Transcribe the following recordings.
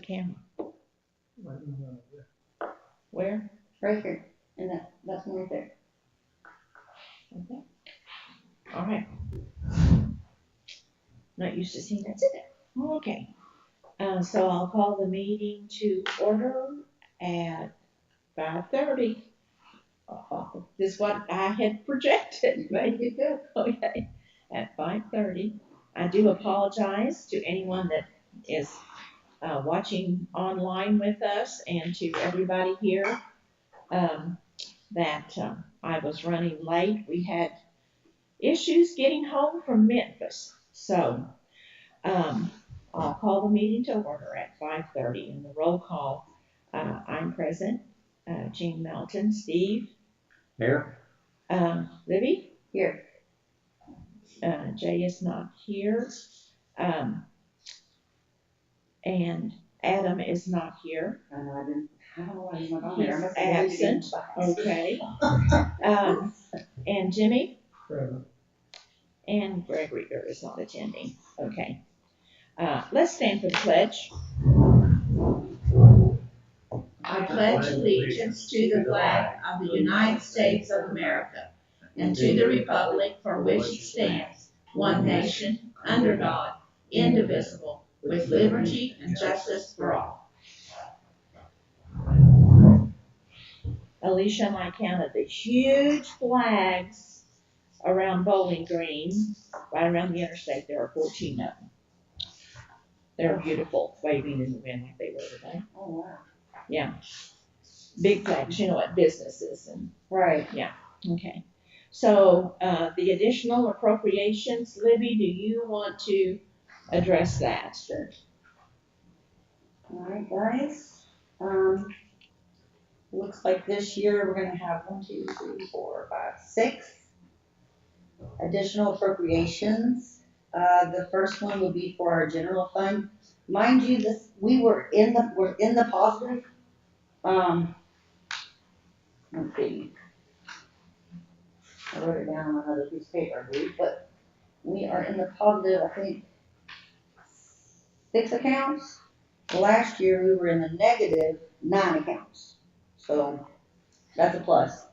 camera. Where? Right here. And that's one right there. Okay. All right. Not used to seeing that. Sit there. Okay. So I'll call the meeting to order at 5:30. This is what I had projected. Make it good. Okay. At 5:30. I do apologize to anyone that is watching online with us and to everybody here that I was running late. We had issues getting home from Memphis. So I'll call the meeting to order at 5:30 in the roll call. I'm present. Jean Melton, Steve. Here. Libby. Here. Jay is not here. And Adam is not here. I don't know why he's not on He's there. absent. Okay. And Jimmy? Present. And Gregory is not attending. Okay. Let's stand for the pledge. I pledge allegiance to the flag of the United States of America and to the republic for which it stands, one nation, under God, indivisible, with liberty and justice for all. Alicia and I counted the huge flags around Bowling Green, right around the interstate. There are 14 of them. They're beautiful, waving in the wind like they were today. Oh, wow. Yeah. Big flags, you know, at businesses and. Right. Yeah. Okay. So the additional appropriations, Libby, do you want to address that? Sure. All right, guys. Looks like this year we're gonna have 1, 2, 3, 4, 5, 6 additional appropriations. The first one will be for our general fund. Mind you, we're in the positive. Let's see. I wrote it down on another piece of paper, I believe, but we are in the positive, I think, 6 accounts. Last year we were in the negative 9 accounts. So that's a plus.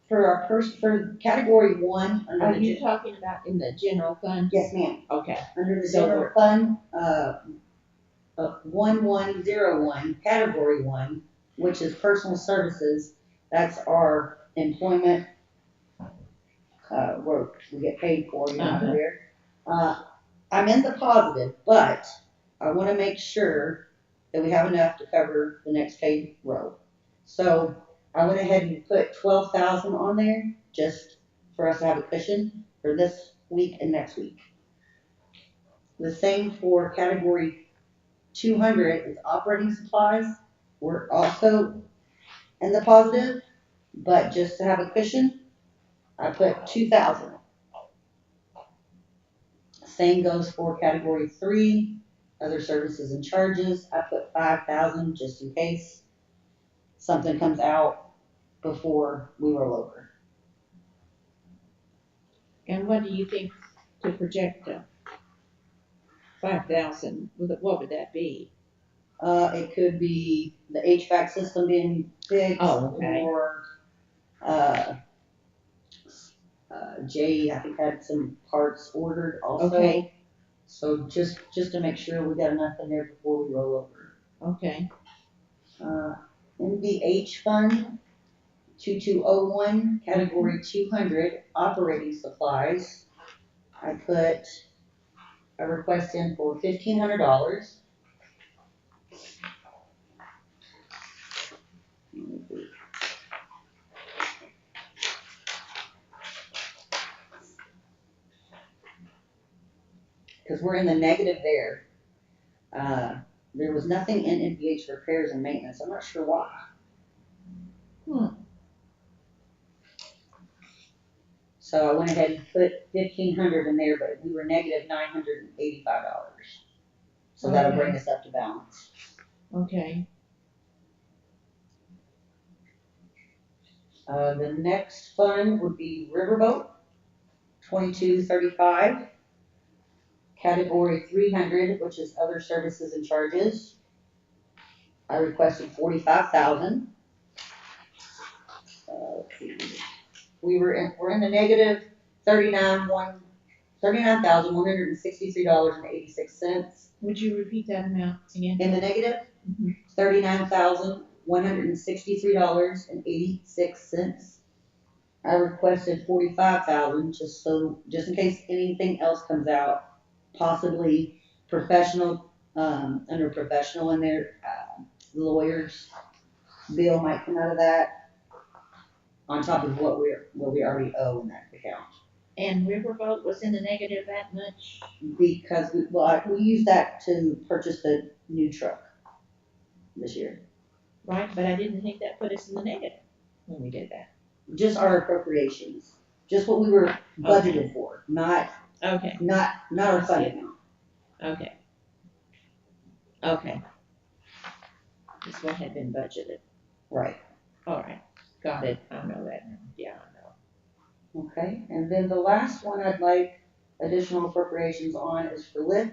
For category 1 under Are you talking about in the general fund? Yes, ma'am. Okay. Under the general fund, 1101, category 1, which is personal services. That's our employment work we get paid for, you know, there. I'm in the positive, but I want to make sure that we have enough to cover the next paid row. So I went ahead and put 12,000 on there just for us to have a cushion for this week and next week. The same for category 200 is operating supplies. We're also in the positive, but just to have a cushion, I put 2,000. Same goes for category 3, other services and charges. I put 5,000 just in case something comes out before we roll over. And what do you think to project 5,000? What would that be? It could be the HVAC system being fixed, okay. Or Jay, I think, had some parts ordered also. Okay. So just to make sure we got enough in there before we roll over. Okay. MVH fund 2201, category 200, operating supplies. I put a request in for $1,500. Because we're in the negative there. There was nothing in MVH repairs and maintenance. I'm not sure why. So I went ahead and put $1,500 in there, but we were negative $985. So that'll bring us up to balance. Okay. The next fund would be Riverboat, 2235. Category 300, which is other services and charges, I requested 45,000. Let's see. We're in the negative 39,163.86. Would you repeat that amount again? In the negative, $39,163.86. I requested 45,000 just in case anything else comes out, possibly professional, under professional in there, lawyers bill might come out of that on top of what we already owe in that account. And Riverboat was in the negative that much? Because we used that to purchase the new truck this year. Right, but I didn't think that put us in the negative when we did that. Just our appropriations, just what we were budgeted for, not our fund amount. Okay. Okay. That's what had been budgeted. Right. All right. Got it. I know that now. Yeah, I know. Okay, and then the last one I'd like additional appropriations on is for LIT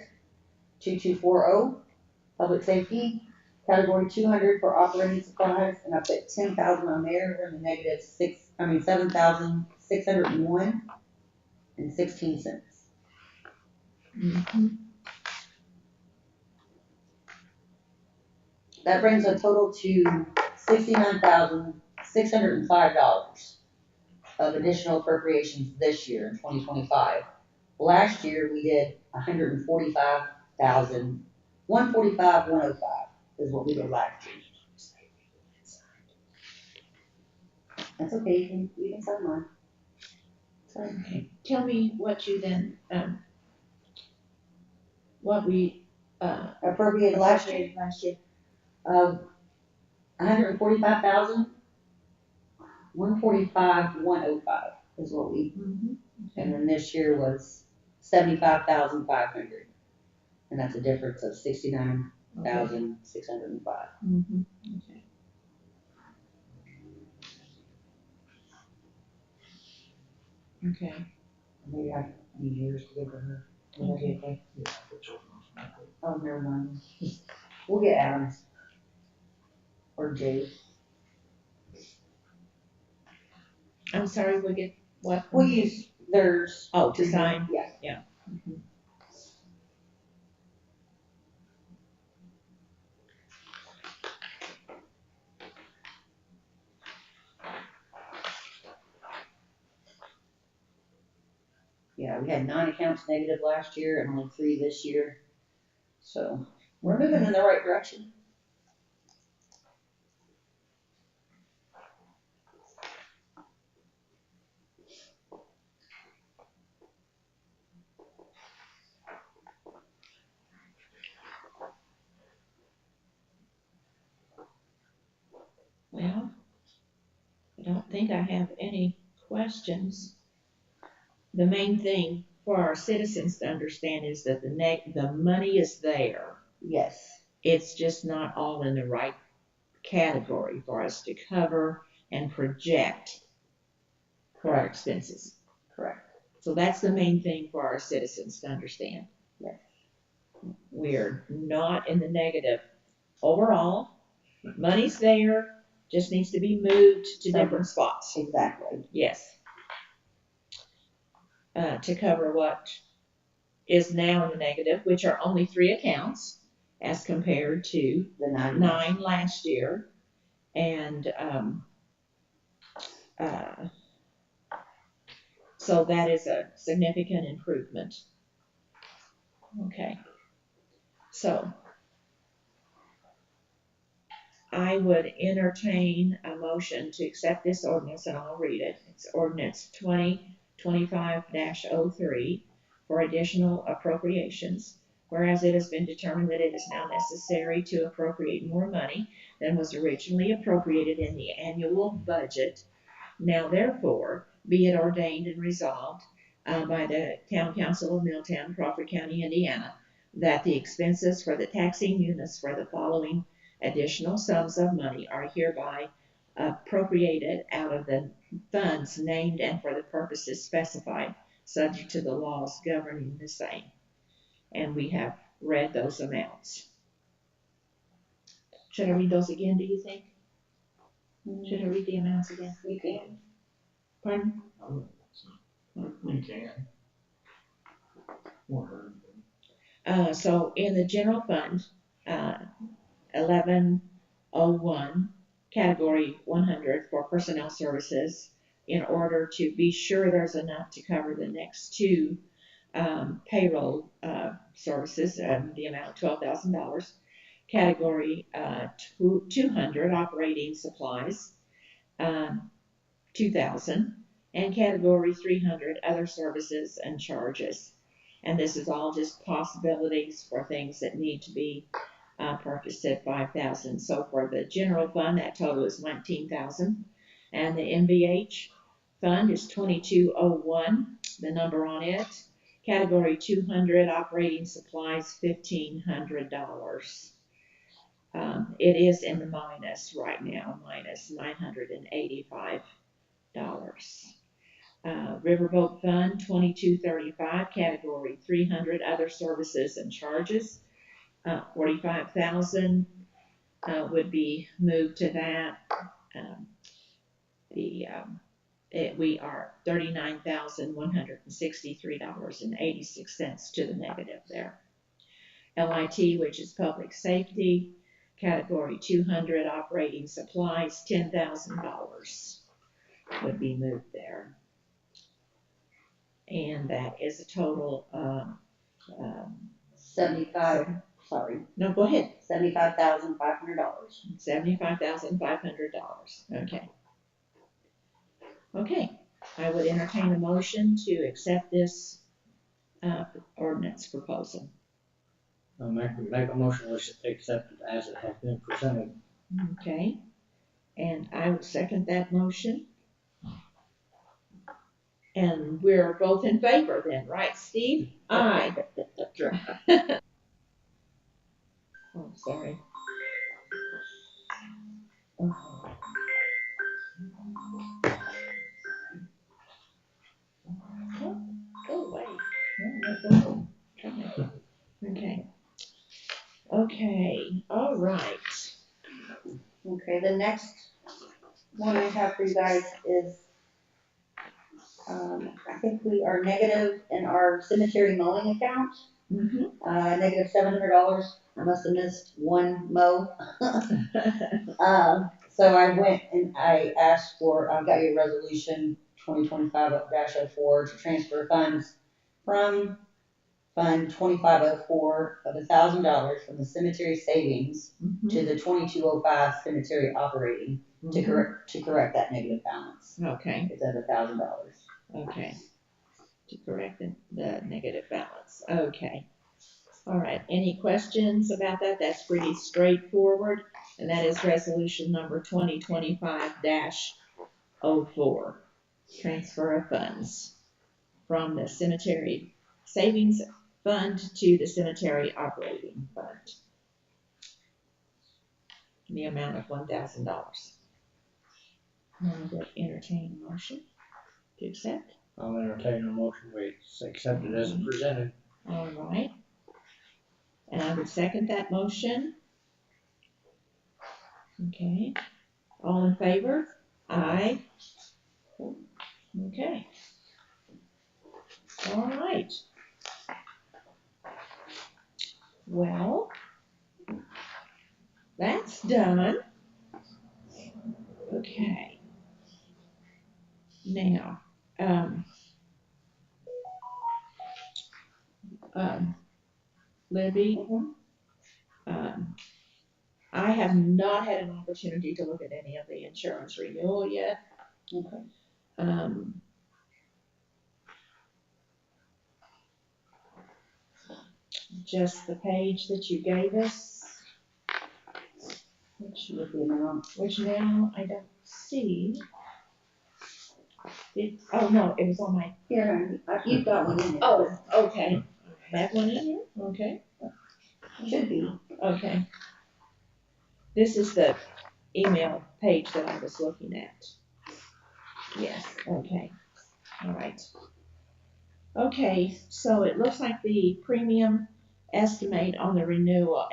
2240, public safety, category 200 for operating supplies, and I put 10,000 on there. We're in the negative 7,601.16. Mm-hmm. That brings a total to $69,605 of additional appropriations this year in 2025. Last year we did 145,000, 145,105 is what we did last year. That's okay, you can sign mine. Sorry. Okay. Tell me what you then, what we, Appropriated last year. 145,000, 145,105 is what we, and then this year was 75,500, and that's a difference of 69,605. Mm-hmm. Okay. Okay. Maybe I need yours to give to her. Okay. Oh, never mind. We'll get Adams or Jay. I'm sorry, we'll get what? We'll use theirs. Oh, to sign? Yeah. Yeah. Mm-hmm. Yeah, we had 9 accounts negative last year and only 3 this year. So we're moving in the right direction. Well, I don't think I have any questions. The main thing for our citizens to understand is that the money is there. Yes. It's just not all in the right category for us to cover and project for our expenses. Correct. So that's the main thing for our citizens to understand. Yes. We're not in the negative overall. Money's there, just needs to be moved to different spots. Exactly. Yes. To cover what is now in the negative, which are only 3 accounts as compared to the 9 last year. And so that is a significant improvement. Okay. So I would entertain a motion to accept this ordinance, and I'll read it. It's ordinance 2025-03 for additional appropriations. Whereas it has been determined that it is now necessary to appropriate more money than was originally appropriated in the annual budget. Now therefore, be it ordained and resolved by the Town Council of Milltown, Crawford County, Indiana, that the expenses for the taxing units for the following additional sums of money are hereby appropriated out of the funds named and for the purposes specified, subject to the laws governing the same. and we have read those amounts. Should I read those again, do you think? Should I read the amounts again? You can. Pardon? You can. So in the general fund, 1101, category 100 for personnel services, in order to be sure there's enough to cover the next two payroll services, the amount of $12,000. Category 200, operating supplies, 2,000, and category 300, other services and charges. And this is all just possibilities for things that need to be purchased at 5,000. So for the general fund, that total is 19,000, and the MVH fund is 2201, the number on it. Category 200, operating supplies, $1,500. It is in the minus right now, minus $985. Riverboat Fund 2235, category 300, other services and charges, 45,000 would be moved to that. We are $39,163.86 to the negative there. LIT, which is public safety, category 200, operating supplies, $10,000 would be moved there. And that is a total of 75. Sorry. No, go ahead. $75,500. $75,500. Okay. Okay. I would entertain a motion to accept this ordinance proposal. I'll make a motion to accept it as it has been presented. Okay. And I will second that motion. And we're both in favor then, right, Steve? Aye. Oh, sorry. Oh. Go away. Okay. Okay. All right. Okay, the next one I have for you guys is, I think we are negative in our cemetery mowing account. Negative $700. I must have missed one mow. So I went and I asked for, I've got your resolution 2025-04 to transfer funds from Fund 2504 of $1,000 from the cemetery savings to the 2205 cemetery operating to correct that negative balance. Okay. It's at $1,000. Okay. To correct the negative balance. Okay. All right. Any questions about that? That's pretty straightforward. And that is resolution number 2025-04. Transfer of funds from the cemetery savings fund to the cemetery operating fund. The amount of $1,000. I would entertain a motion to accept. I'll entertain a motion we accept it as presented. All right. And I would second that motion. Okay. All in favor? Aye. Okay. All right. Well, that's done. Okay. Now, Libby, I have not had an opportunity to look at any of the insurance renewal yet. Okay. Just the page that you gave us, which now I don't see. Oh no, it was on my. Here, you've got one in there. Oh, okay. I have one in here. Okay. Should be. Okay. This is the email page that I was looking at. Yes. Okay. All right. Okay. So it looks like the premium estimate on the renewal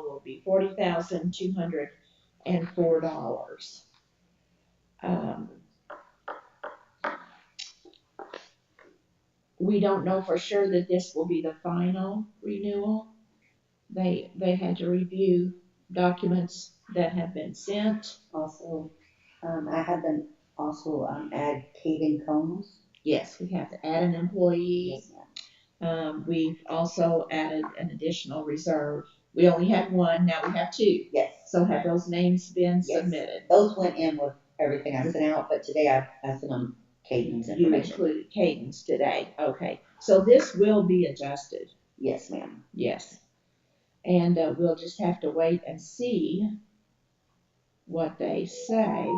will be $40,204. Um, we don't know for sure that this will be the final renewal. They had to review documents that have been sent. Also, I had them also add cave-in cones. Yes, we have to add an employee. Yes, ma'am. We've also added an additional reserve. We only had one, now we have two. Yes. So have those names been Yes. submitted? Those went in with everything I sent out, but today I sent them Caden's You information. included Cadence today, okay. So this will be adjusted, Yes, ma'am. yes. And we'll just have to wait and see what they say.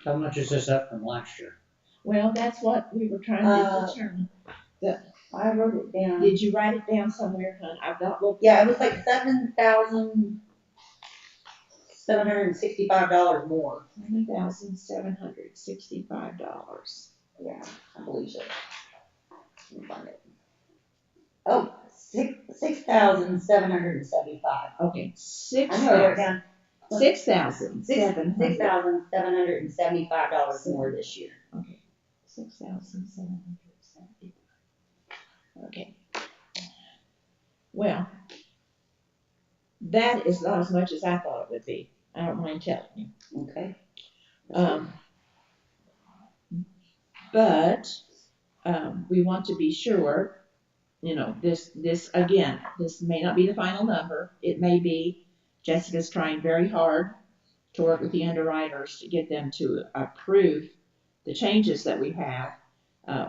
How much is this up from last year? Well, that's what we were trying to determine. I wrote it down. Did you write it down somewhere, hon? I've not looked. Yeah, it was like $7,765 more. $7,765. Yeah, I believe so. Let me find it. Oh, 6,775. Okay, I know I wrote it down. $6,775 more this year. Okay, 6,775. Okay. Well, that is not as much as I thought it would be. I don't mind telling you. Okay. But we want to be sure, this again, this may not be the final number. It may be Jessica's trying very hard to work with the underwriters to get them to approve the changes that we have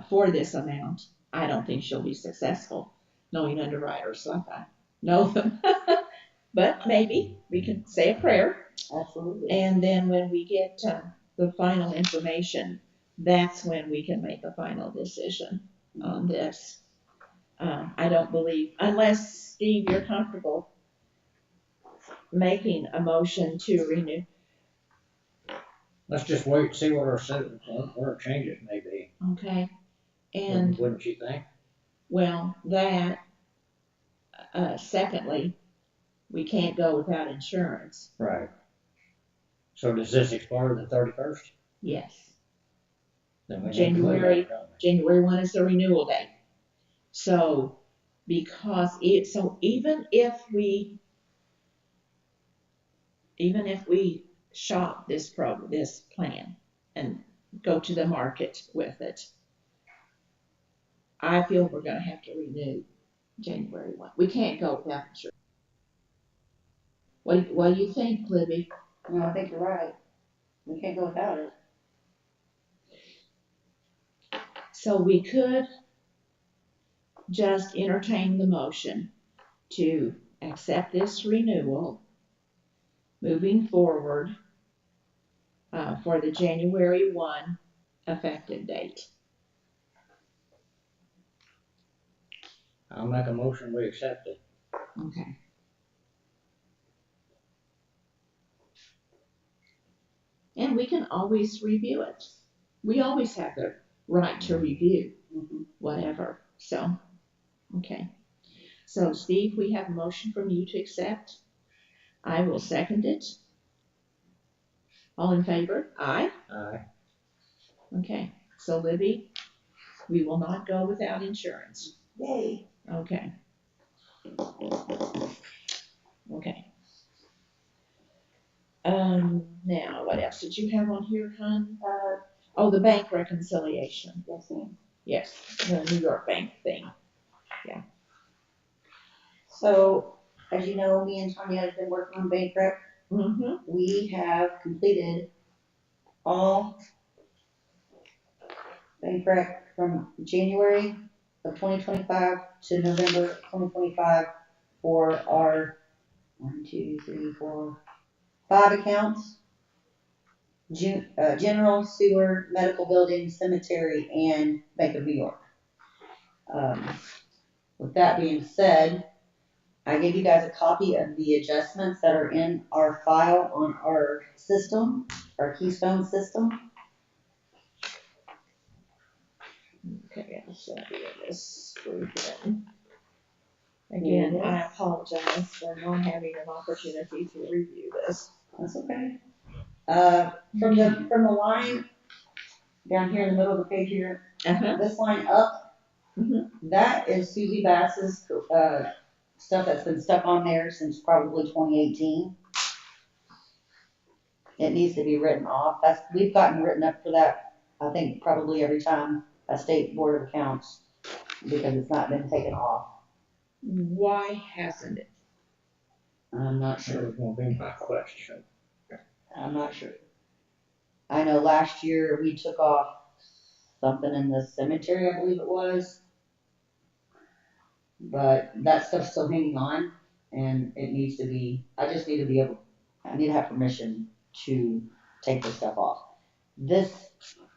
for this amount. I don't think she'll be successful, knowing underwriters like I know them. But maybe we can say a prayer. Absolutely. And then when we get the final information, that's when we can make a final decision on this. I don't believe, unless, Steve, you're comfortable making a motion to renew. Let's just wait and see what our changes may be. Okay. And, Wouldn't you think? well, that, secondly, we can't go without insurance. Right. So does this expire the 31st? Yes. Then we January 1 is the renewal date. So, even if we shop this plan and go to the market with it, I feel we're gonna have to renew January 1. We can't go without insurance. What do you think, Libby? No, I think you're right. We can't go without it. So we could just entertain the motion to accept this renewal moving forward for the January 1 effective date. I'll make a motion, we accept it. Okay. And we can always review it. We always have the right to review whatever. So, okay. So, Steve, we have a motion from you to accept. I will second it. All in favor? Aye? Aye. Okay. So, Libby, we will not go without insurance. Yay. Okay. Okay. Now, what else did you have on here, hon? The bank reconciliation. Yes, ma'am. Yes, the New York bank thing. Yeah. So, as you know, me and Tanya have been working on bank rec. Mm-hmm. We have completed all bank rec from January of 2025 to November 2025 for our 5 accounts. General, sewer, medical building, cemetery, and Bank of New York. With that being said, I gave you guys a copy of the adjustments that are in our file on our system, our Keystone system. Okay, I'll show you this group then. Again, It is. I apologize for not having an opportunity to review this. That's okay. From the line down here in the middle of the page here, Uh-huh. this line up, Mhm. that is Susie Bass's, stuff that's been stuck on there since probably 2018. It needs to be written off. We've gotten written up for that, I think probably every time a state board of accounts, because it's not been taken off. Why hasn't it? I'm not That sure. was gonna be my question. I'm not sure. I know last year we took off something in the cemetery, I believe it was. But that stuff's still hanging on, and it needs to be, I just need to be able, I need to have permission to take this stuff off. This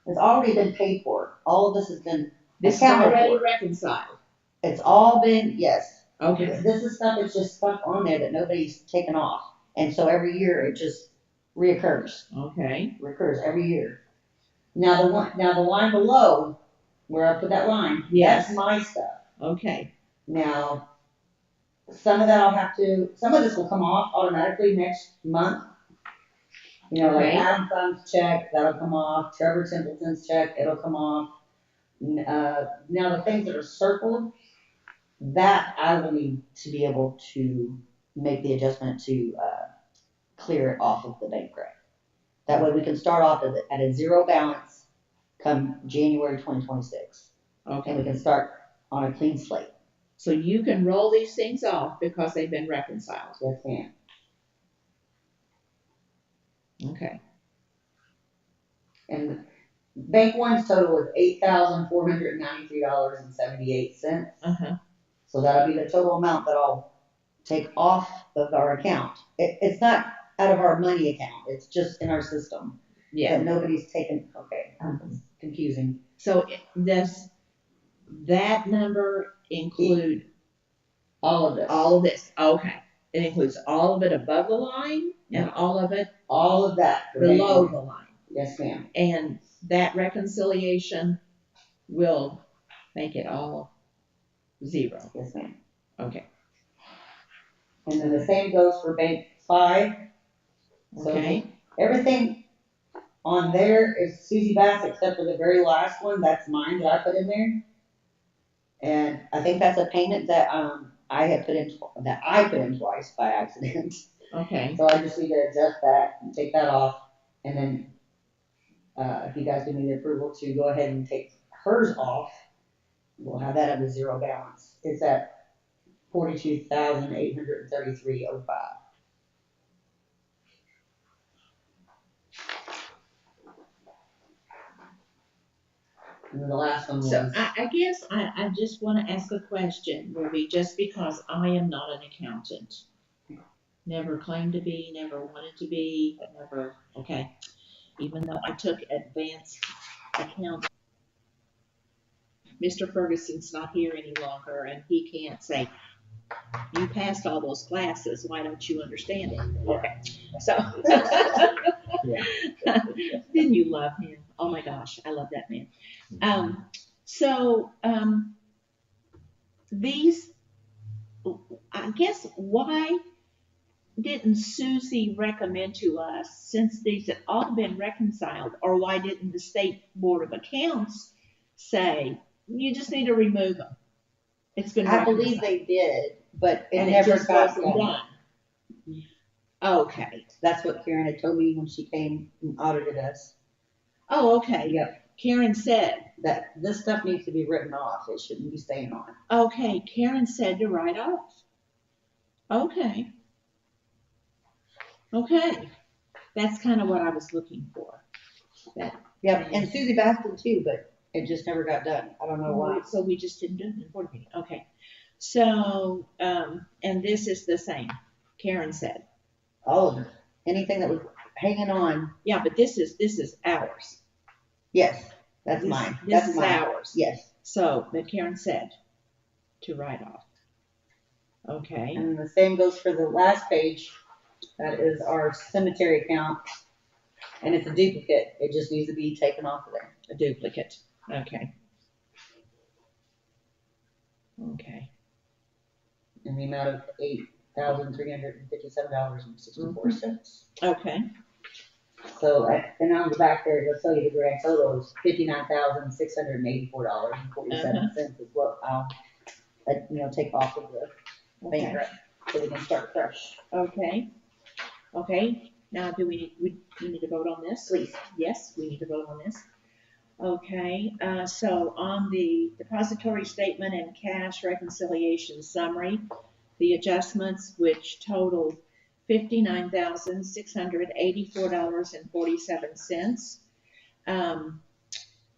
has already been paid for. All of this has been This is accounted already for. reconciled. It's all been, yes. Okay. This is stuff that's just stuck on there that nobody's taken off. And so every year it just reoccurs. Okay. Recurs every year. Now the line below, where I put that line, Yes. that's my stuff. Okay. Now, some of this will come off automatically next month. You know, Okay. like Adam Thumb's check, that'll come off. Trevor Templeton's check, it'll come off. Now the things that are circled, that I will need to be able to make the adjustment to clear it off of the bank credit. That way we can start off at a zero balance come January 2026. Okay. And we can start on a clean slate. So you can roll these things off because they've been reconciled. Yes, ma'am. Okay. And Bank One's total is $8,493.78. Uh-huh. So that'll be the total amount that I'll take off of our account. It's not out of our money account. It's just in our system Yeah. that nobody's taken. Okay, it's confusing. So does that number include All of this. all of this? Okay. It includes all of it above the line and all of it All of that for below Bank the One. line. Yes, ma'am. And that reconciliation will make it all zero. Yes, ma'am. Okay. And then the same goes for Bank 5. Okay. So everything on there is Susie Bass except for the very last one. That's mine that I put in there. And I think that's a payment that I put in twice by accident. Okay. So I just need to adjust that and take that off. And then if you guys give me the approval to go ahead and take hers off, we'll have that at a zero balance. It's at $42,833.05. And the last one was. So I guess I just want to ask a question, Ruby, just because I am not an accountant. Never claimed to be, never wanted to be, never, okay. Even though I took advanced accounting. Mr. Ferguson's not here any longer and he can't say, you passed all those classes, why don't you understand it? Okay, so. Yeah. Didn't you love him? Oh my gosh, I love that man. These, I guess, why didn't Susie recommend to us, since these had all been reconciled, or why didn't the State Board of Accounts say, you just need to remove them? It's been I reconciled. believe they did, but it And never just got wasn't done. Okay. That's what Karen had told me when she came and audited us. Oh, okay. Yep. Karen said. That this stuff needs to be written off. It shouldn't be staying on. Okay, Karen said to write off. Okay. Okay. That's kind of what I was looking for. Yep, and Susie Baston too, but it just never got done. I don't know why. So we just didn't do it in the board meeting. Okay. So, and this is the same. Karen said. All of it. Anything that was hanging on. Yeah, but this is ours. Yes, that's mine. This That's is mine. ours. Yes. So, but Karen said to write off. Okay. And the same goes for the last page. That is our cemetery account. And it's a duplicate. It just needs to be taken off of there. A duplicate. Okay. Okay. in the amount of $8,357.64. Okay, So, and on the back there, it'll tell you the grand total is $59,684.47 is what I'll, take off of the bank okay, rec, so we can start fresh. okay, okay. Now, do we need to vote on this? Please. Yes, we need to vote on this. Okay, so on the depository statement and cash reconciliation summary, the adjustments which totaled $59,684.47,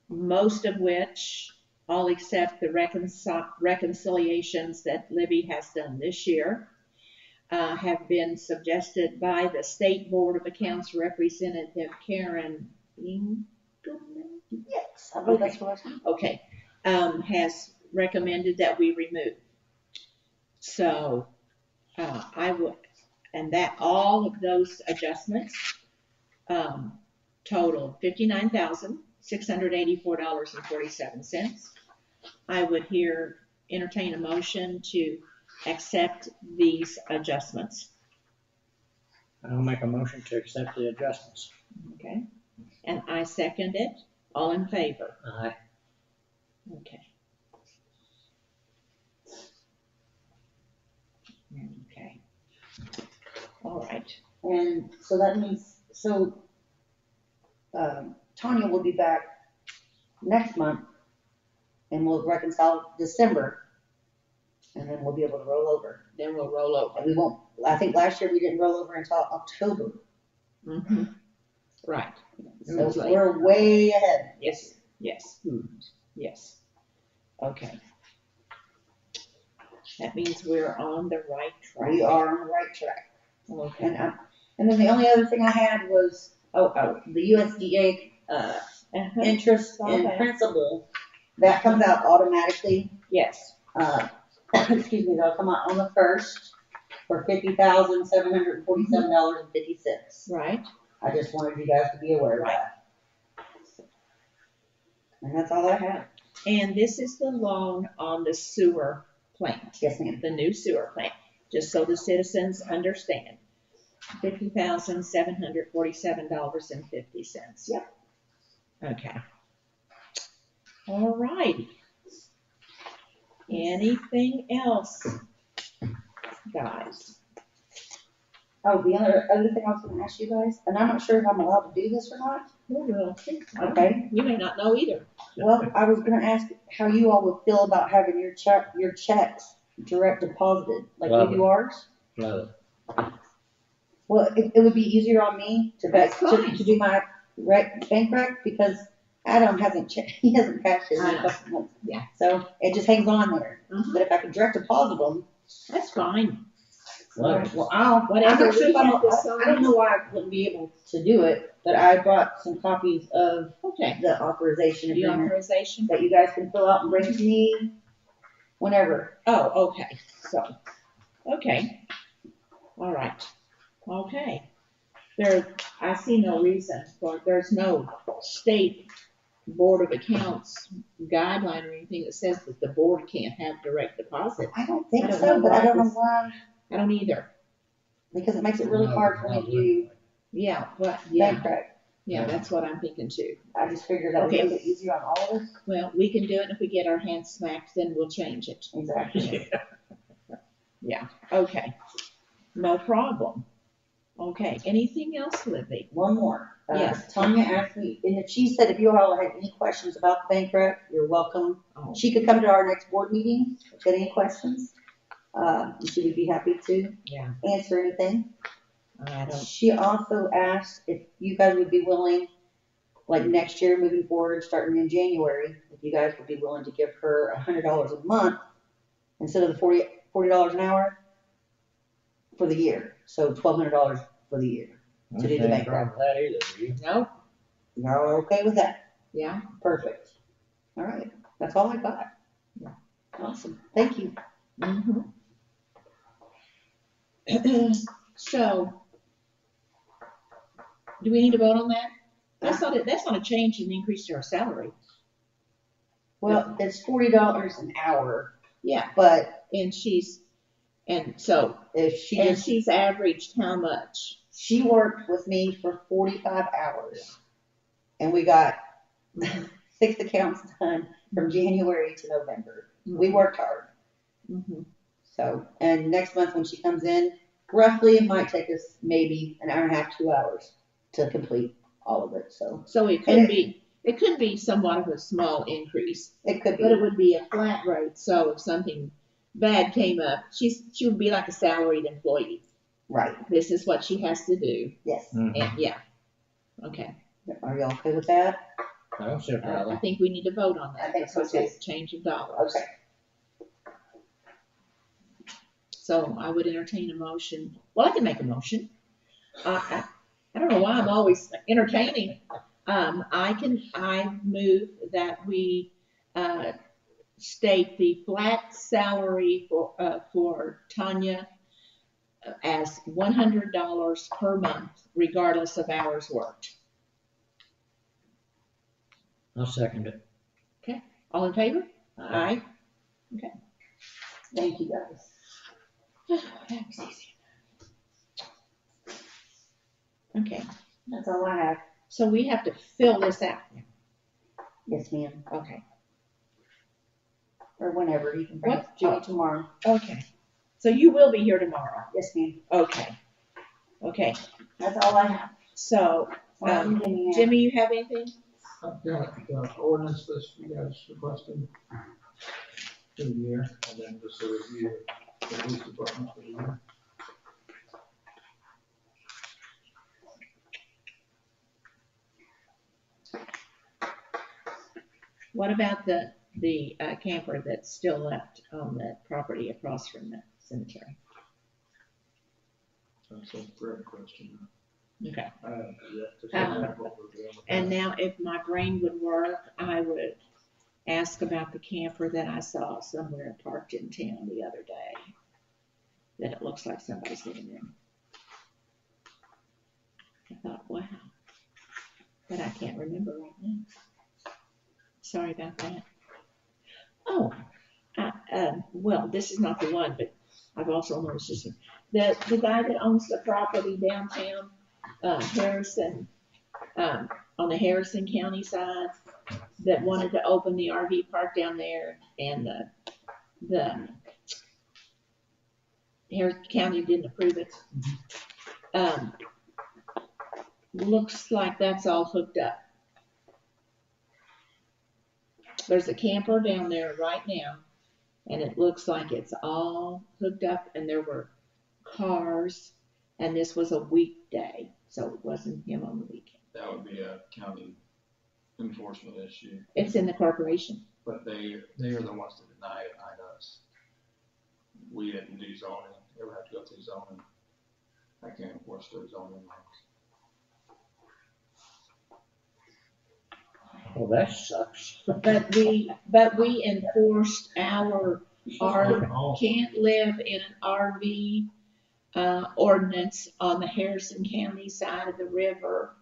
most of which, all except the reconciliations that Libby has done this year, have been suggested by the State Board of Accounts Representative Karen Ingelman. Yes, I believe that's what I said. Okay, has recommended that we remove. So, I would, and that all of those adjustments, total $59,684.47. I would entertain a motion to accept these adjustments. I'll make a motion to accept the adjustments. Okay, and I second it. All in favor? Aye. Okay. Okay. All right. And so that means, Tanya will be back next month, and we'll reconcile December, and then we'll be able to roll over. Then we'll roll over. And we won't, I think last year we didn't roll over until October. Mm-hmm. Right. So we're way ahead. Yes, yes, yes. Okay. That means we're on the right track. We are on the right track. Okay. And then the only other thing I had was, the USDA, interest and principal, that comes out automatically. Yes. Excuse me, that'll come out on the 1st for $50,747.50. Right. I just wanted you guys to be aware of that. And that's all I have. And this is the loan on the sewer plant. Yes, ma'am. The new sewer plant, just so the citizens understand. $50,747.50. Yep. Okay. All righty. Anything else, guys? Oh, the other thing I was going to ask you guys, and I'm not sure if I'm allowed to do this or not. Well, Okay. you may not know either. Well, I was going to ask how you all would feel about having your checks direct deposited, like Love we it. do ours. Love it. Well, it would be easier on me to do my bank rec, because Adam he hasn't cashed his in a couple months. Yeah. So it just hangs on there. Mhm. But if I could direct deposit them, That's fine. Love it. well, Whatever I'm not sure we if I have to sign. don't know why I wouldn't be able to do it, but I brought some copies of Okay. the authorization The agreement authorization? that you guys can fill out and bring to me whenever. Oh, okay. So, okay. All right. Okay. I see no reason there's no state Board of Accounts guideline or anything that says that the board can't have direct deposit. I don't think I don't so, know but why I don't know this- why, I don't either. because it makes it really hard for me to do Yeah, but, bank yeah, rec. yeah, that's what I'm thinking too. I just figured that would Okay. make it easier on all of us. Well, we can do it. If we get our hands smacked, then we'll change it. Exactly. Yeah, okay. No problem. Okay, anything else, Libby? One more. Yes. Tanya asked me, and she said if you all had any questions about the bank rec, you're welcome. Oh, She could come to our next board meeting, if you had any questions. She would be happy to yeah, answer anything. I don't, She also asked if you guys would be willing, like next year moving forward, starting in January, if you guys would be willing to give her $100 a month instead of the $40 an hour for the year. So $1,200 for the year to do the bank rec. Not that either, do you? no, Y'all okay with that? yeah, Perfect. All right, that's all I got. Yeah. Awesome, thank you. mhm. So, do we need to vote on that? That's not a change in the increase to our salary. Well, it's $40 an hour, Yeah, but and she's And so, If she and just, she's averaged how much? she worked with me for 45 hours, and we got 6 accounts done from January to November. We worked hard. Mm-hmm. So, and next month when she comes in, roughly it might take us maybe an hour and a half, 2 hours to complete all of it. So it could be somewhat of a small increase, it could but it be would be a flat rate. So if something bad came up, she would be like a salaried employee. right. This is what she has to do. Yes. Mhm. And yeah. Okay. Are you okay with that? I don't see a I problem. think we need to vote on that. I think so because too. it's a change of dollars. Okay. So I would entertain a motion. Well, I can make a motion. I don't know why I'm always entertaining. I move that we state the flat salary for Tanya as $100 per month, regardless of hours worked. I'll second it. All in favor? Aye. Okay. Thank you guys. That was easy. Okay. That's all I have. So we have to fill this out. Yes, ma'am. Okay. Or whenever you can bring it to me tomorrow. Okay. So you will be here tomorrow. Yes, ma'am. Okay. Okay. That's all I have. So, Jimmy, you have anything? I've got ordinance list you guys requested for the year, and then just a review of the police department for the year. What about the camper that's still left on the property across from the cemetery? That's a great question. Okay. I haven't yet to figure out what we're doing with And that. now, if my brain would work, I would ask about the camper that I saw somewhere parked in town the other day. That it looks like somebody's living in. I thought, wow. But I can't remember right now. Sorry about that. Oh, well, this is not the one, but I've also noticed this one. The guy that owns the property downtown, Harrison, on the Harrison County side, that wanted to open the RV park down there, and the Harrison County didn't approve it. Looks like that's all hooked up. There's a camper down there right now, and it looks like it's all hooked up, and there were cars, and this was a weekday, so it wasn't him on the weekend. That would be a county enforcement issue, It's in the corporation. but they are the ones that denied us. We didn't do zoning, they would have to go through zoning. I can't enforce their zoning laws. Well, that sucks. But we enforced our can't live in an RV ordinance on the Harrison County side of the river,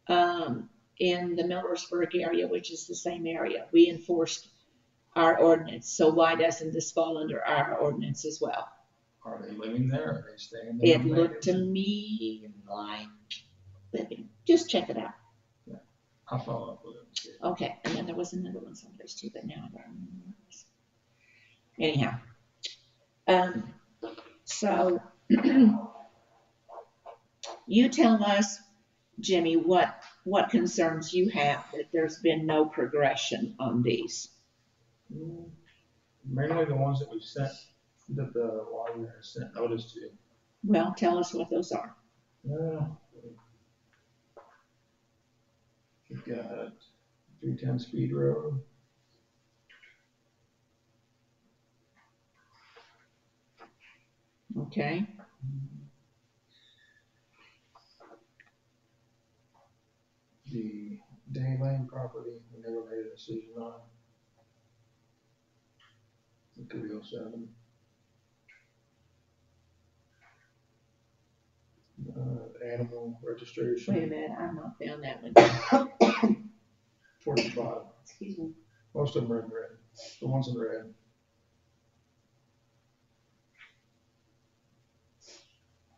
in the Millersburg area, which is the same area. We enforced our ordinance, so why doesn't this fall under our ordinance as well? Are they living there, or are they staying there? It looked to me like living. Just check it out. I'll follow up with them. See. Okay, and then there was another one someplace too, but now I don't remember. Anyhow, so you tell us, Jimmy, what concerns you have that there's been no progression on these. Mainly the ones that we sent, that the lawyer has sent notice to. Well, tell us what those are. We've got 310 Speed Road. Okay. The Day Lane property, we never made a decision on. The 307. Animal registration. Wait a minute, I've not found that one. Towards the bottom. Excuse me. Most of them are in red. The ones in red.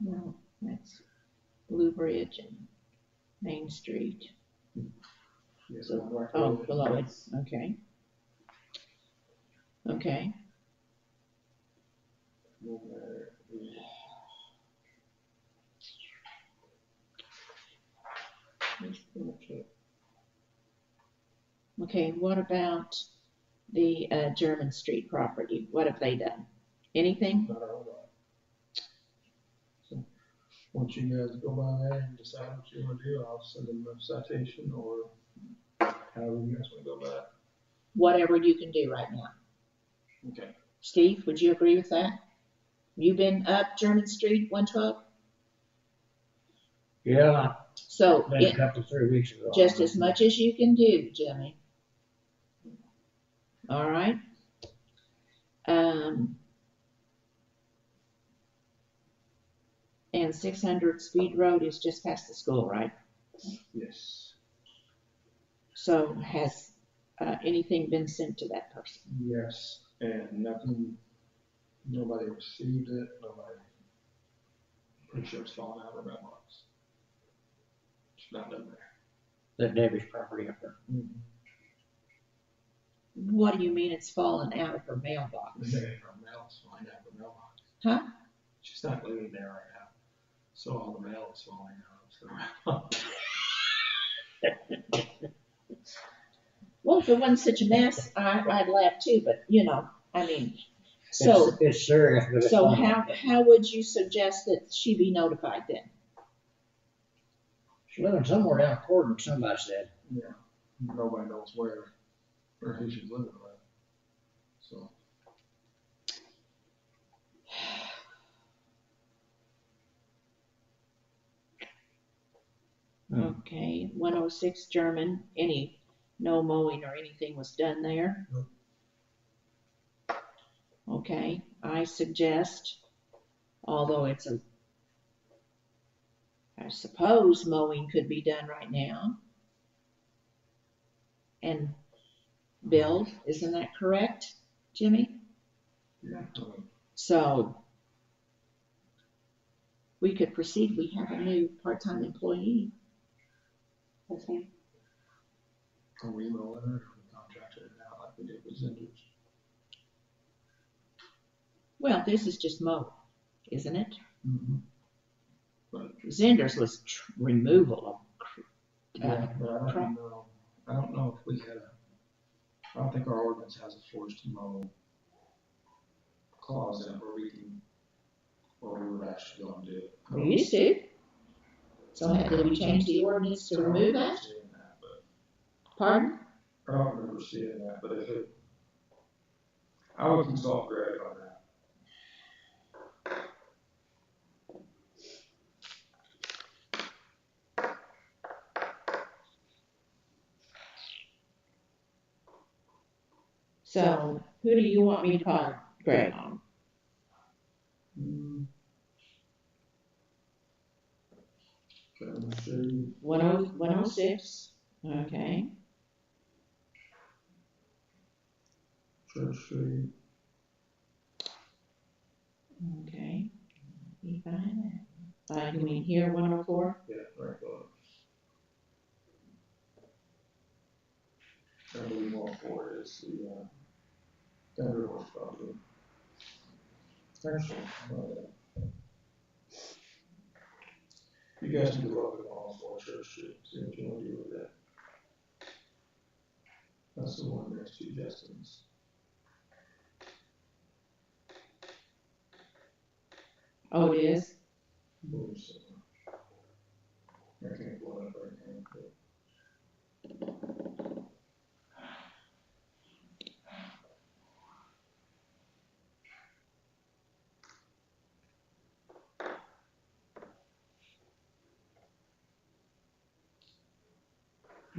No, that's Blue Bridge and Main Street. Yes, one right Oh, there. below it, okay. Okay, One there. okay, what about the, German Street property? What have they done? Anything? Not a whole lot. So, once you guys go by there and decide what you wanna do, I'll send them a citation or however you guys wanna go about it. Whatever you can do right now. Okay. Steve, would you agree with that? You been up German Street 112? Yeah, So, been a couple, 3 weeks ago. just as much as you can do, Jimmy. All right? And 600 Speed Road is just past the school, right? Yes. So has, anything been sent to that person? Yes, and nothing, nobody received it, nobody, pretty sure it's falling out of their mailbox. It's not done there. That Debbie's property up there. What do you mean it's fallen out of her mailbox? The day her mail's falling out of her mailbox. Huh? She's not living there right now, so all the mail is falling out of her mailbox. Well, if it wasn't such a mess, I'd laugh too, but you know, I mean, so, It's serious, but it's so not. how would you suggest that she be notified then? She's living somewhere down Corden, somebody said. Yeah, nobody knows where or who she's living with, so. Okay, 106 German, no mowing or anything was done there? Nope. Okay, I suggest, although I suppose mowing could be done right now. And billed, isn't that correct, Jimmy? Yeah. So we could proceed, we have a new part-time employee. Yes, ma'am. Or we will, or we contracted it out like we did with Zenders. Well, this is just mow, isn't it? Mm-hmm. But, Zenders was removal yeah, but I don't know if we had I don't think our ordinance has a forced mow clause in it where we can, or we would actually go and do it. of, we used to. So did we change the ordinance to remove that? Pardon? I don't remember seeing that, but if it, I would consult Greg on that. So who do you want me to call Greg on? Chemistry, 106, okay. Church Street, Okay. You find that. You mean here, 104? yeah, right below. I believe 104 is the, Denver horse property. Actually, you guys need to look at 104 Church Street, see what you want to do with that. That's the one next to Justin's. Oh, it is? I believe so. I can't pull it up right now, but.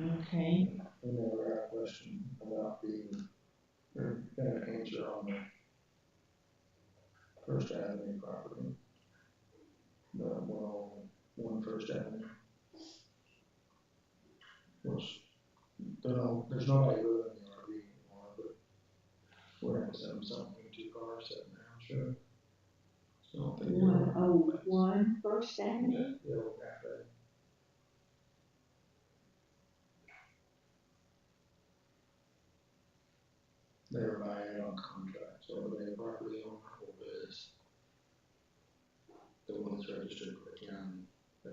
Okay. We never got a question about or got an answer on the First Avenue property. The 101 First Avenue. Which, there's nobody living in the RV anymore, but we're gonna send them something, 2 cars sitting there, I'm sure. So I think they were- 101 First Avenue. The old cafe. They were buying it on contract, so they property owner is the one that's registered for the county.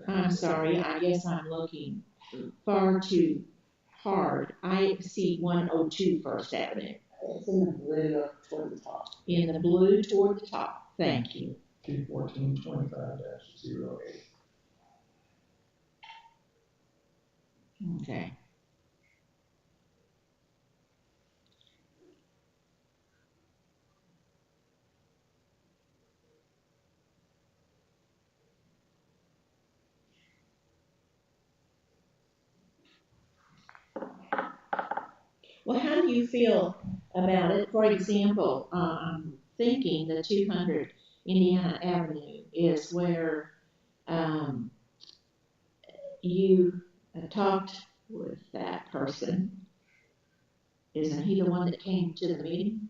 I'm sorry, I guess I'm looking far too hard. I see 102 First Avenue. It's in the blue up toward the top. In the blue toward the top. Thank you. T1425-08. Okay. Well, how do you feel about it? For example, I'm thinking the 200 Indiana Avenue is where um, you talked with that person. Isn't he the one that came to the meeting?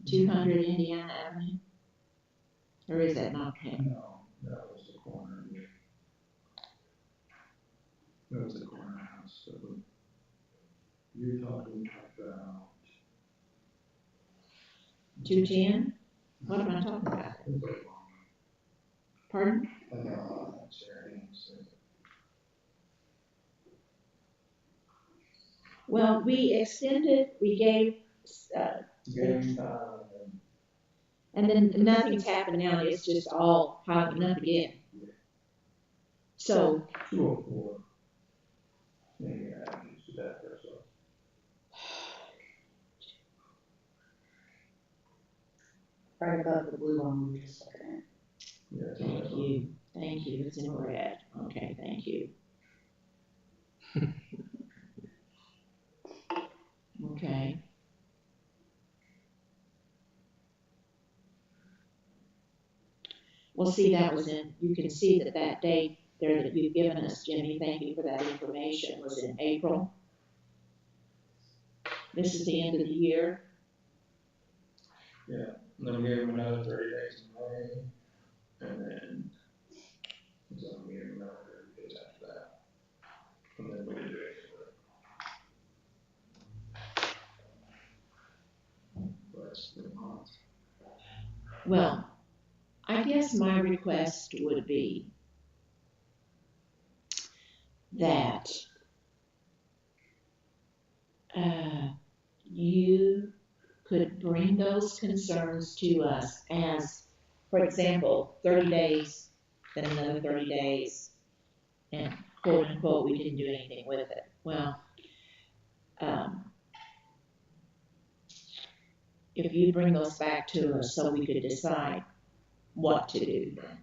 200 Indiana Avenue? Or is that not him? No, that was the corner. That was the corner house. So you're talking about 210? What am I talking about? Pardon? Well, we extended, we gave, and then nothing's happened now. It's just all piling up again. So, 204. Yeah, that person. Right above the blue one we were just looking at. thank you. Thank you. It's in red. Okay, thank you. Okay. Well, see, that was in, you can see that that date there that you've given us, Jimmy, thank you for that information, was in April. This is the end of the year. Yeah, and then we gave them another 30 days in May, and then so we gave them another 30 days after that. And then we did it. Less than a month. Well, I guess my request would be that you could bring those concerns to us as, for example, 30 days, then another 30 days, and quote unquote, we didn't do anything with it. Well, if you bring those back to us so we could decide what to do, then,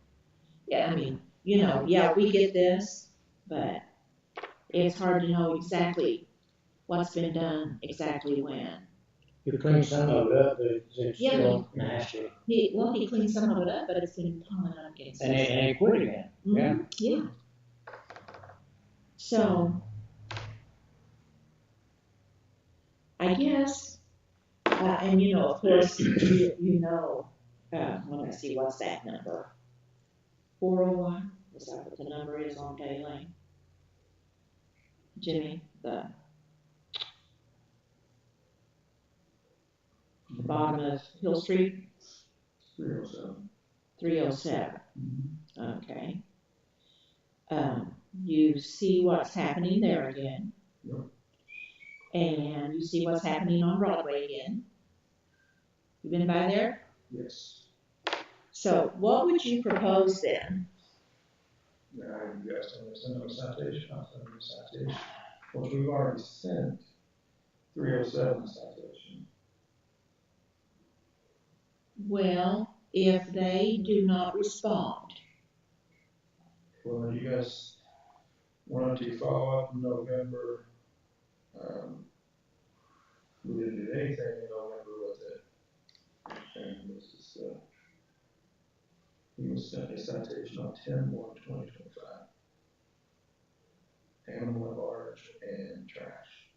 yeah, I mean, yeah, we get this, but it's hard to know exactly what's been done exactly when. You clean some of it up, but it's Yeah, still nasty. He cleaned some of it up, but it's been piling up against And it quit again. Yeah. Yeah. So, I guess, and of course, let me see, what's that number? 401? Is that what the number is on Day Lane? Jimmy, the bottom of Hill Street? 307. 307. Mm-hmm. Okay. You see what's happening there again. Yep. And you see what's happening on Broadway again. You been by there? Yes. So what would you propose then? Yeah, you guys told me to send them a citation, I'll send them a citation. Well, we've already sent 307 citation. Well, if they do not respond. Well, you guys wanted to follow up in November. We didn't do anything in November with it. And this is, he was sent a citation on 10/1/2025. Animal at large and trash.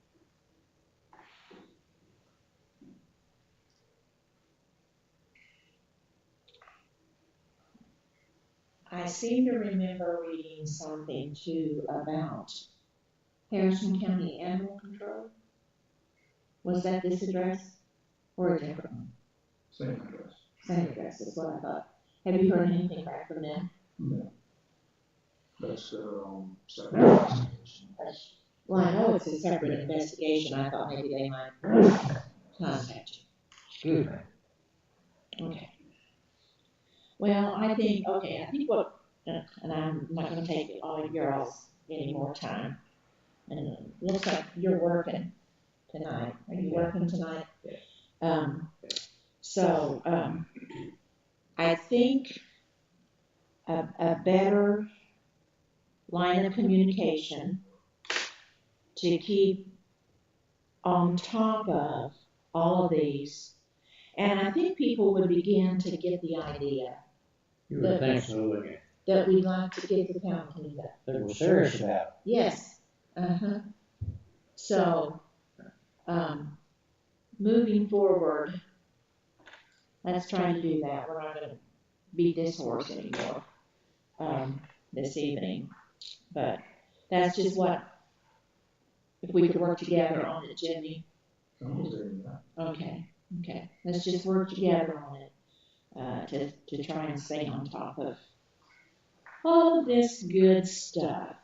I seem to remember reading something too about Harrison County Animal Control. Was that this address or a different one? Same address. Same address is what I thought. Have you heard anything back from them? No. That's their separate investigation. Well, I know it's a separate investigation. I thought maybe they might contact you. Excuse me. Okay. Well, I think what, and I'm not going to take all of your all's any more time. And it looks like you're working tonight. Are you working tonight? Um, so, I think a better line of communication to keep on top of all of these. And I think people would begin to get the idea You would think so, wouldn't you? that we'd like to get the town cleaned up. That we're serious about it. Yes. So, moving forward, let's try to do that. We're not going to beat this horse anymore this evening. But that's just what, if we could work together on it, Jimmy. I'm doing that. Okay. Let's just work together on it to try and stay on top of all of this good stuff.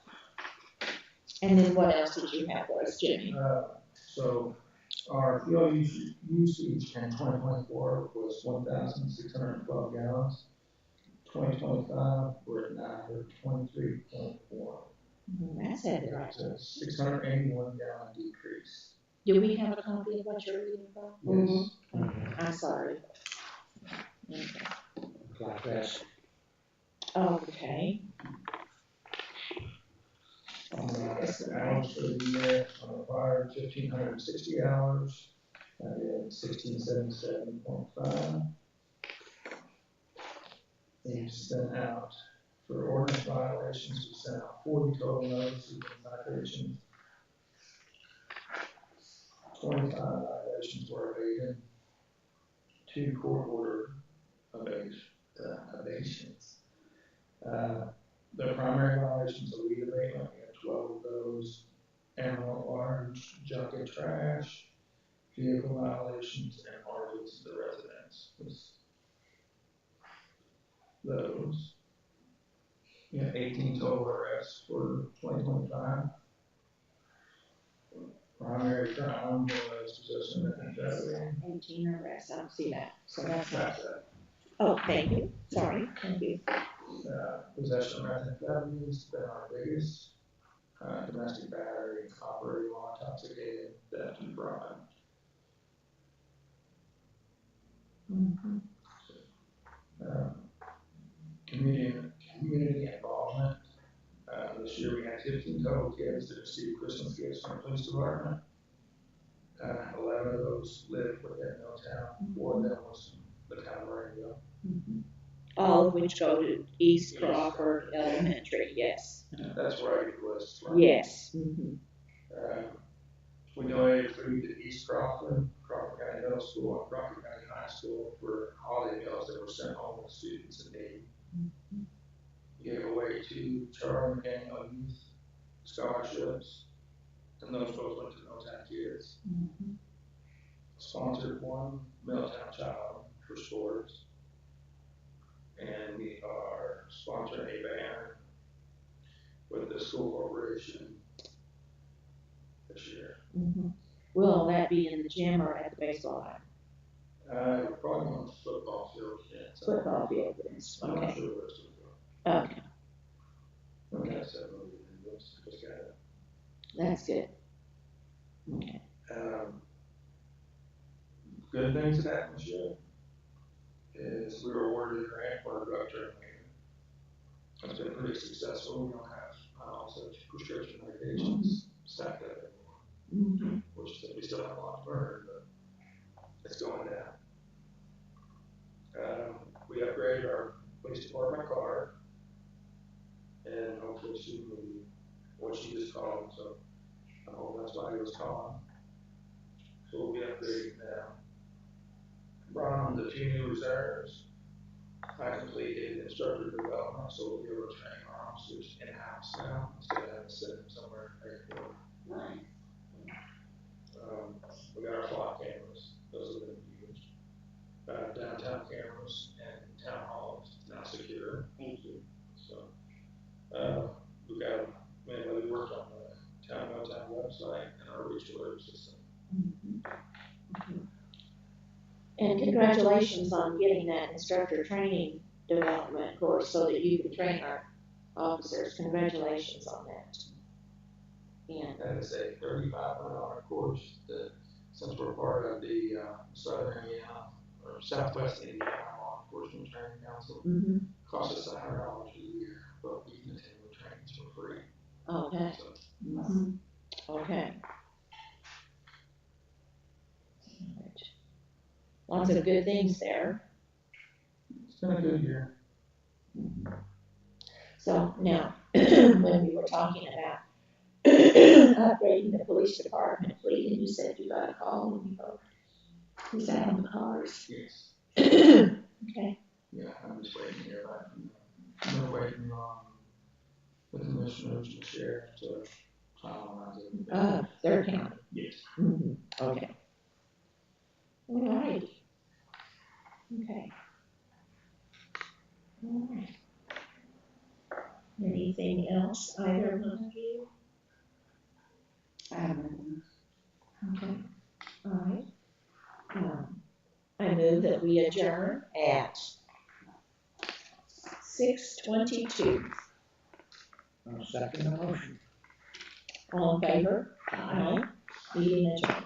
And then what else did you have for us, Jimmy? So our fuel usage in 2024 was 1,612 gallons. 2025, we're at 923.4. That's it, right? It's a 681 gallon decrease. Do we have a copy of what you're reading about? Yes. I'm sorry. Okay. Like this. Okay. Hours for the year, required 1,560 hours. That is 1677.5. And sent out for ordinance violations, we sent out 40 total notices of violations. 25 violations were abated. 2 court order abatements. The primary violations of weed abatement, we had 12 of those. Animal alarms, junk and trash, vehicle violations, and hardly to the residents. Those. We had 18 total arrests for 2025. Primary crime was possession of methamphetamine. 18 arrests. I don't see that. So that's That's it. Oh, thank you. Sorry. Thank you. Possession of methamphetamine has been our biggest. Domestic battery, operating while intoxicated, theft and bribe. Mm-hmm. Community involvement. This year we had 15 total kids that received Christmas gifts from the police department. 11 of those lived within Milltown. 4 of them was the town of Rainville. Mm-hmm. All of which go to East Crawford Elementary, yes. That's where I get the list from. Yes. Mm-hmm. We donated food to East Crawford, Crawford County Middle School, and Crawford County High School for holiday meals that were sent home with students in need. Mm-hmm. Gave away 2 Charlie McDaniel Youth scholarships, and those both went to Milltown kids. Mm-hmm. Sponsored 1 Milltown child for sports, and we are sponsoring a band with the school corporation this year. Mm-hmm. Will that be in the gym or at the baseball line? Probably on the football field. Yeah, Football field is. I'm not Okay. sure where it's going to Okay. go. Okay, so just got it. That's good. Okay. Good things that happened this year is we were awarded a grant for a drug terminator. It's been pretty successful. We don't have also prescription medications stacked up anymore, Mm-hmm. which we still have a lot to burn, but it's going down. We upgraded our police department car, and hopefully soon will be what she just called, so I hope that's why he was calling. So we'll be upgrading now. Brought on the 2 new reserves. I completed instructor development, so we'll be And congratulations on getting that instructor training development course so that you can train our officers. Congratulations on that. And That is a $3,500 course that, since we're part of the Southern Indiana or Southwest Indiana Law Enforcement Training Council, costs us $100 a year, but we can attend the trainings for free. okay. So, Okay. Lots of good things there. it's been a good year. So now, when we were talking about upgrading the police department fleet, and you said you got a call when you voted. Is that on the cars? Yes. Okay. Yeah, I'm just waiting to hear back from them. I'm waiting on the commissioners and the sheriff to finalize it. Their county. Yes. Okay. All right. Okay. All right. Anything else, either one of you? I have nothing. Okay. All right. I move that we adjourn at 6:22. I'll second the motion. All in favor? Aye. Meeting adjourned.